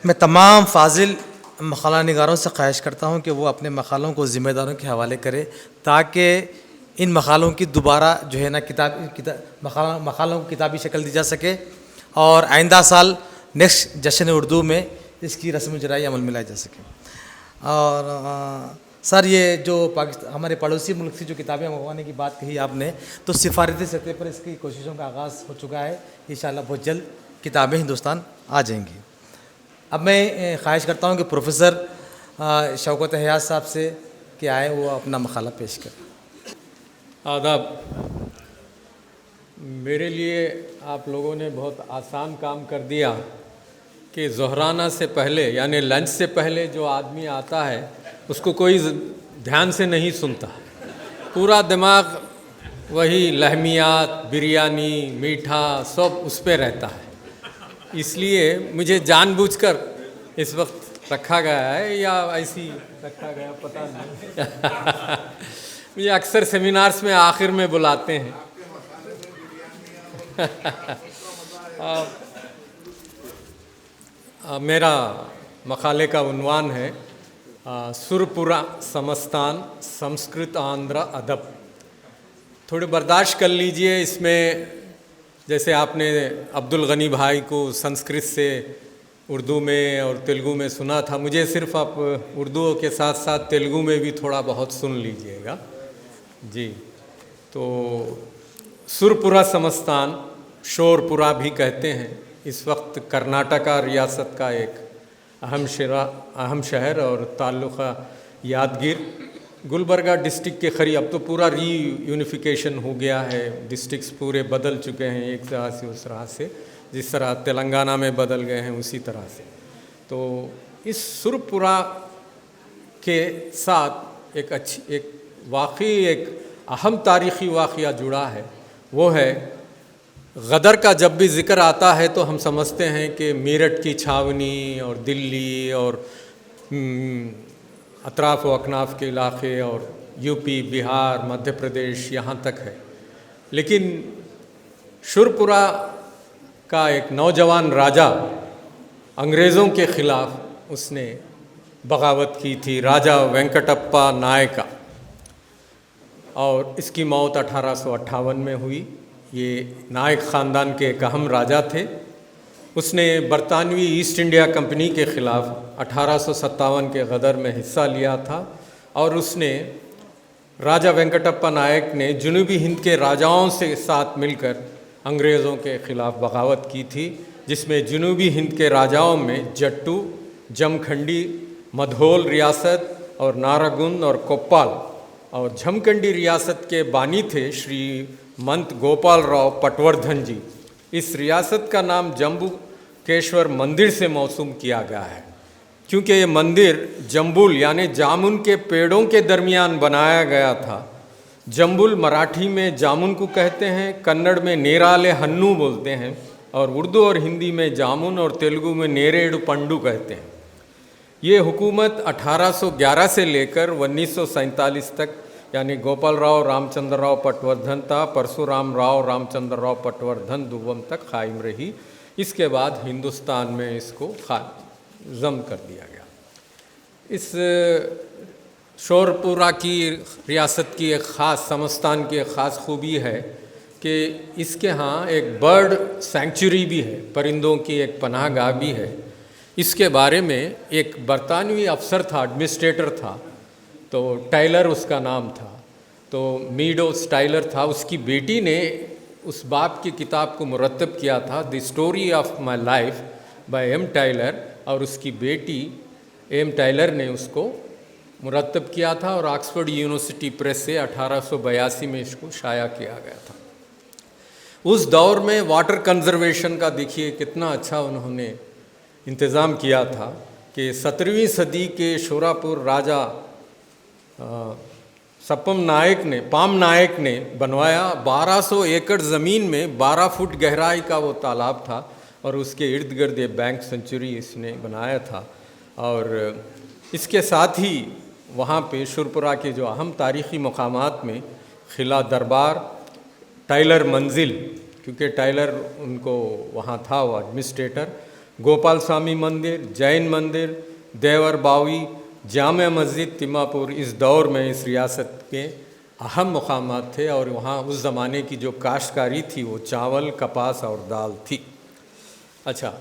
मैं तमाम फाजिल मक़ाला निगारों से ख्वाहिश करता हूँ कि वो अपने मक़ालों को ज़िम्मेदारों के हवाले करें, ताकि इन मक़ालों की दोबारा जो है ना मक़ालों को किताबी शक्ल दी जा सके और आइंदा साल नेक्स्ट जश्न उर्दू में इसकी रस्म जराई अमल में लाई जा सके। और सर, ये जो पाकिस्तान हमारे पड़ोसी मुल्क से जो किताबें मंगवाने की बात कही आपने, तो सिफारती सतह पर इसकी कोशिशों का आगाज़ हो चुका है। इंशाअल्लाह बहुत जल्द किताबें हिंदुस्तान आ जाएंगी। अब मैं ख्वाहिश करता हूँ कि प्रोफेसर शौकत हयात साहब से कि आए वो अपना मक़ाला पेश करें। आदाब। मेरे लिए आप लोगों ने बहुत आसान काम कर दिया कि ज़ोहराना से पहले यानी लंच से पहले जो आदमी आता है उसको कोई ध्यान से नहीं सुनता, पूरा दिमाग वही लहमियात, बिरयानी, मीठा सब उस पर रहता है। इसलिए मुझे जानबूझकर इस वक्त रखा गया है या ऐसी रखा गया पता नहीं। मुझे अक्सर सेमिनार्स में आखिर में बुलाते हैं। मेरा मक़ाले का उन्वान है सुरपुरा समस्तान संस्कृत आंध्र अदब। थोड़े बर्दाश्त कर लीजिए, इसमें जैसे आपने अब्दुल गनी भाई को संस्कृत से उर्दू में और तेलुगु में सुना था, मुझे सिर्फ आप उर्दू के साथ साथ तेलुगु में भी थोड़ा बहुत सुन लीजिएगा जी। तो सुरपुरा समस्तान, शोरपुरा भी कहते हैं, इस वक्त कर्नाटका रियासत का एक अहम शहर और ताल्लुक़ा यादगीर गुलबर्गा डिस्ट्रिक्ट के करीब। अब तो पूरा यूनिफिकेशन हो गया है, डिस्ट्रिक्ट्स पूरे बदल चुके हैं एक तरह से उस तरह से, जिस तरह तेलंगाना में बदल गए हैं उसी तरह से। तो इस सुरपुरा के साथ एक वाक़ई एक अहम तारीख़ी वाक़या जुड़ा है। वो है गदर का जब भी ज़िक्र आता है तो हम समझते हैं कि मेरठ की छावनी और दिल्ली और अतराफ़ व अकनाफ़ के इलाक़े और यूपी, बिहार, मध्य प्रदेश यहाँ तक है। लेकिन शुरपुरा का एक नौजवान राजा अंग्रेज़ों के ख़िलाफ़ उसने बगावत की थी, राजा वेंकटप्पा नायका, और इसकी मौत 1858 में हुई। ये नायक ख़ानदान के एक अहम राजा थे। उसने बरतानवी ईस्ट इंडिया कंपनी के ख़िलाफ़ 1857 के गदर में हिस्सा लिया था और उसने राजा वेंकटप्पा नायक ने जनूबी हिंद के राजाओं से साथ मिलकर अंग्रेज़ों के ख़िलाफ़ बगावत की थी, जिसमें जनूबी हिंद के राजाओं में जट्टू, जमखंडी, मधोल रियासत और नारागुन और कोप्पाल, और झमखंडी रियासत के बानी थे श्री मंत गोपाल राव पटवर्धन जी। इस रियासत का नाम जम्बुकेश्वर मंदिर से मौसूम किया गया है, क्योंकि ये मंदिर जम्बुल यानी जामुन के पेड़ों के दरमियान बनाया गया था। जम्बुल मराठी में जामुन को कहते हैं, कन्नड़ में नेराले हन्नू बोलते हैं, और उर्दू और हिंदी में जामुन और तेलुगु में नेरेडु पंडू कहते हैं। ये हुकूमत 1811 से लेकर 1947 तक यानी गोपाल राव रामचंद्र राव पटवर्धन था, परशुराम राव रामचंद्र राव पटवर्धन दुव्वम तक कायम रही। इसके बाद हिंदुस्तान में इसको जम कर दिया गया। इस शोरपुरा की रियासत की एक ख़ास, समस्तान की एक ख़ास खूबी है कि इसके यहाँ एक बर्ड सेंचुरी भी है, परिंदों की एक पनाहगाह भी है। इसके बारे में एक बरतानवी अफसर था, एडमिनिस्ट्रेटर था, तो टाइलर उसका नाम था, तो मीडोस टाइलर था। उसकी बेटी ने उस बाप की किताब को मुरत्तब किया था, the story of my life by M Tyler, और उसकी बेटी एम टाइलर ने उसको मुरत्तब किया था और ऑक्सफोर्ड यूनिवर्सिटी प्रेस से 1882 में इसको शाया किया गया था। उस दौर में वाटर कंजर्वेशन का देखिए कितना अच्छा उन्होंने इंतज़ाम किया था कि 17वीं सदी के शोरापुर राजा पाम नायक ने बनवाया। 1200 एकड़ ज़मीन में 12 फुट गहराई का वो तालाब था और उसके इर्द गिर्द ये बैंक सेंचुरी इसने बनाया था। और इसके साथ ही वहाँ पे शुरपुरा के जो अहम तारीख़ी मकामात में ख़िला दरबार, टाइलर मंजिल, क्योंकि टाइलर उनको वहाँ था वो एडमिनिस्ट्रेटर, गोपाल स्वामी मंदिर, जैन मंदिर, देवर बावी, जामा मस्जिद तिम्मापुर इस दौर में इस रियासत के अहम मकामात थे। और वहाँ उस ज़माने की जो काश्तकारी थी वो चावल, कपास और दाल थी। अच्छा,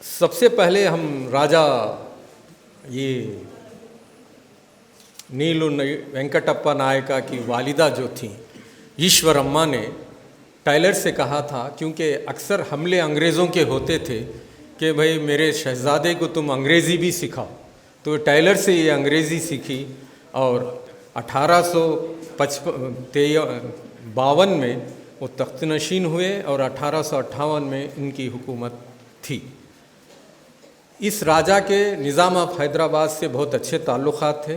सबसे पहले हम राजा ये नीलू वेंकटप्पा नायका की वालिदा जो थी ईश्वरम्मा ने टाइलर से कहा था, क्योंकि अक्सर हमले अंग्रेज़ों के होते थे कि भाई मेरे शहज़ादे को तुम अंग्रेज़ी भी सिखाओ। तो टाइलर से ये अंग्रेज़ी सीखी और 1852 में वो तख्त नशीन हुए और 1858 में इनकी हुकूमत थी। इस राजा के निज़ाम ऑफ हैदराबाद से बहुत अच्छे ताल्लुक़ात थे।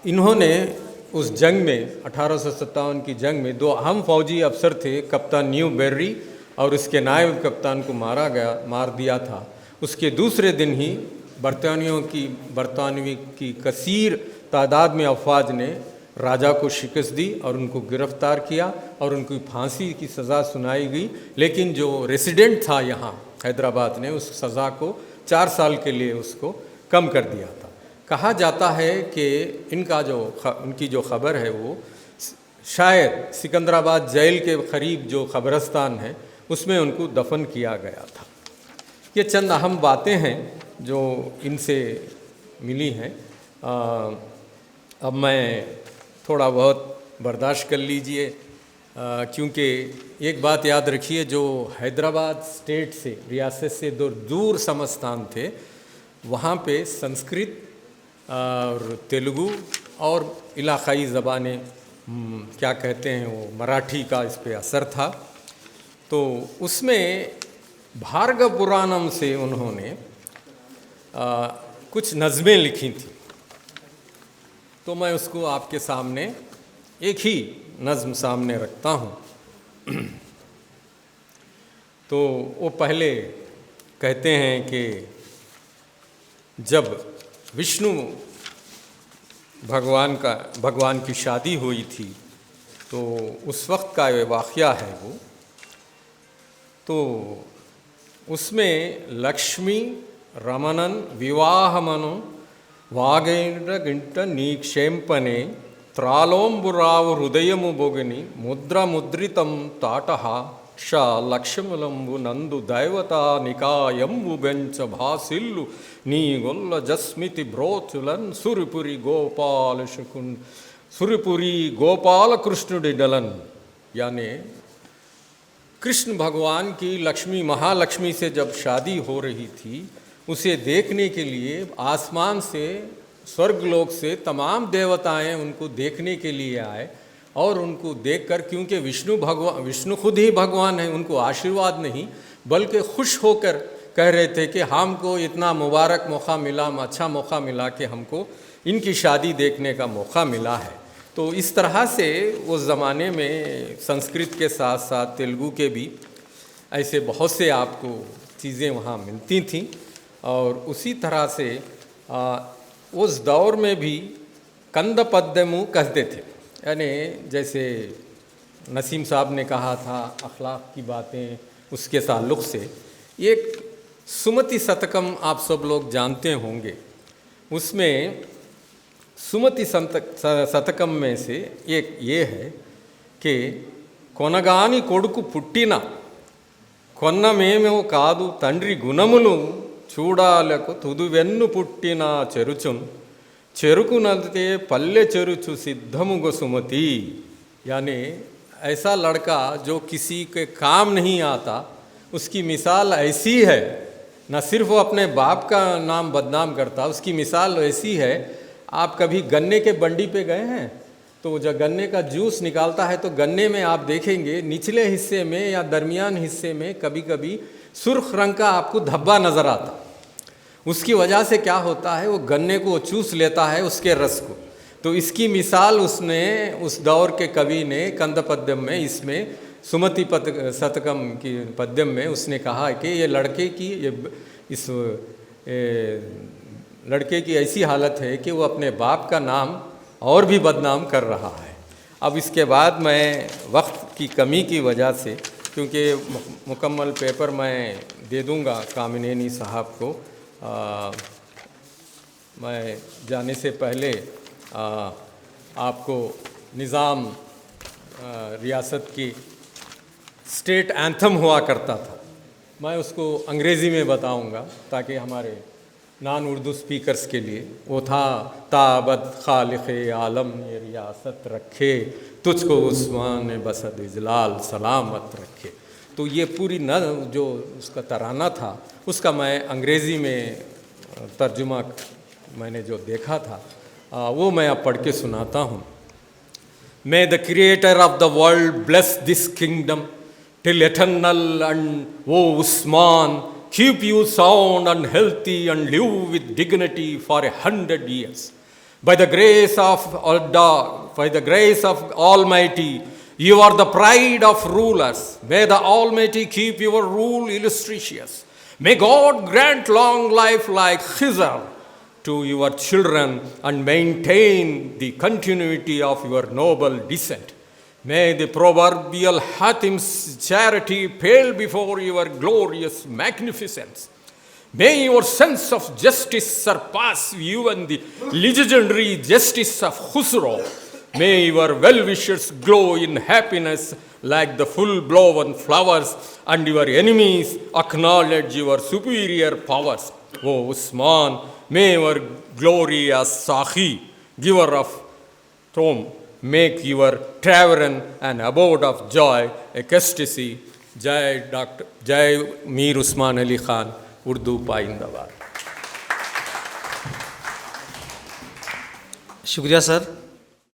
इन्होंने उस जंग में 1857 की जंग में 2 अहम फ़ौजी अफसर थे, कप्तान न्यू बेर्री और उसके नायब कप्तान को मार दिया था। उसके दूसरे दिन ही बरतानवी की कसीर तादाद में अफवाज ने राजा को शिकस्त दी और उनको गिरफ़्तार किया और उनको फांसी की सज़ा सुनाई गई। लेकिन जो रेसिडेंट था यहाँ हैदराबाद ने उस सज़ा को 4 साल के लिए उसको कम कर दिया था। कहा जाता है कि उनकी जो ख़बर है वो शायद सिकंदराबाद जेल के करीब जो कब्रिस्तान है उसमें उनको दफन किया गया था। ये चंद अहम बातें हैं जो इनसे मिली हैं। अब मैं थोड़ा बहुत बर्दाश्त कर लीजिए, क्योंकि एक बात याद रखिए, जो हैदराबाद स्टेट से रियासत से दूर समस्थान थे वहाँ पे संस्कृत और तेलुगु और इलाक़ाई ज़बानें क्या कहते हैं वो मराठी का इस पे असर था। तो उसमें भार्गव पुराणम से उन्होंने कुछ नज़में लिखी थी। तो मैं उसको आपके सामने एक ही नज़्म सामने रखता हूँ। तो वो पहले कहते हैं कि जब विष्णु भगवान की शादी हुई थी तो उस वक्त का ये वाक़या है वो। तो उसमें लक्ष्मी रमणन विवाहमनु वागेन्द्र नीक्षेपने त्रालोंबुराव हृदयमु बोगिनी मुद्रा मुद्रितं ताटः క్ష లక్ష్మలంబు నందు దైవతా నికాయంబు బెంచ భాసిల్లు నీ గొల్ల జస్మితి బ్రోచులన్ सुरपुरी गोपाल कृष्णुडिडलन। यानी कृष्ण भगवान की लक्ष्मी महालक्ष्मी से जब शादी हो रही थी, उसे देखने के लिए आसमान से स्वर्गलोक से तमाम देवताएं उनको देखने के लिए आए और उनको देखकर, क्योंकि विष्णु खुद ही भगवान है, उनको आशीर्वाद नहीं बल्कि खुश होकर कह रहे थे कि हमको इतना मुबारक मौका मिला, अच्छा मौका मिला कि हमको इनकी शादी देखने का मौका मिला है। तो इस तरह से उस ज़माने में संस्कृत के साथ साथ तेलुगु के भी ऐसे बहुत से आपको चीज़ें वहाँ मिलती थीं। और उसी तरह से उस दौर में भी कंद पद्यमु कहते थे, यानी जैसे नसीम साहब ने कहा था अखलाक की बातें, उसके ताल्लुक़ से एक सुमति शतकम आप सब लोग जानते होंगे। उसमें सुमति शतकम में से एक ये है कि కొనగాని కొడుకు పుట్టిన కొన్నమేమో కాదు తండ్రి గుణములు చూడాలకు తుదువెన్ను పుట్టిన చెరుచున్ చెరుకు నదితే పల్లె చెరుచు सिद्धमुग सुमति। यानी ऐसा लड़का जो किसी के काम नहीं आता, उसकी मिसाल ऐसी है, न सिर्फ वो अपने बाप का नाम बदनाम करता, उसकी मिसाल ऐसी है। आप कभी गन्ने के बंडी पे गए हैं तो जब गन्ने का जूस निकालता है तो गन्ने में आप देखेंगे निचले हिस्से में या दरमियान हिस्से में कभी कभी सुर्ख रंग का आपको धब्बा नज़र आता। उसकी वजह से क्या होता है, वो गन्ने को चूस लेता है उसके रस को। तो इसकी मिसाल उसने उस दौर के कवि ने कंद पद्यम में, इसमें सुमति शतकम की पद्यम में उसने कहा कि ये लड़के की ऐसी हालत है कि वो अपने बाप का नाम और भी बदनाम कर रहा है। अब इसके बाद मैं वक्त की कमी की वजह से क्योंकि मुकम्मल पेपर मैं दे दूंगा कामिनेनी साहब को। मैं जाने से पहले आपको निज़ाम रियासत की स्टेट एंथम हुआ करता था, मैं उसको अंग्रेज़ी में बताऊंगा ताकि हमारे नॉन उर्दू स्पीकर्स के लिए। वो था, ताबद खालिक़ आलम ये रियासत रखे, तुझको उस्मान बसद इजलाल सलामत रखे। तो ये पूरी न जो उसका तराना था उसका मैं अंग्रेज़ी में तर्जुमा मैंने जो देखा था वो मैं अब पढ़ के सुनाता हूँ। May the creator of the world bless this kingdom till eternal, and O Usman, keep you sound and healthy and live with dignity for 100 years. By the grace of Allah, by the grace of Almighty, you are the pride of rulers. May the Almighty keep your rule illustrious. May God grant long life like Khizr to your children and maintain the continuity of your noble descent. May the proverbial Hatim's charity pale before your glorious magnificence. May your sense of justice surpass even the legendary justice of Khusro. May your well-wishers glow in happiness like the full-blown flowers, and your enemies acknowledge your superior powers. O Usman, may your glory as Sakhi, giver of throne, make your tavern an abode of joy, ecstasy. Jai Dr. Jai Mir Usman Ali Khan, Urdu Paindabar. शुक्रिया sir.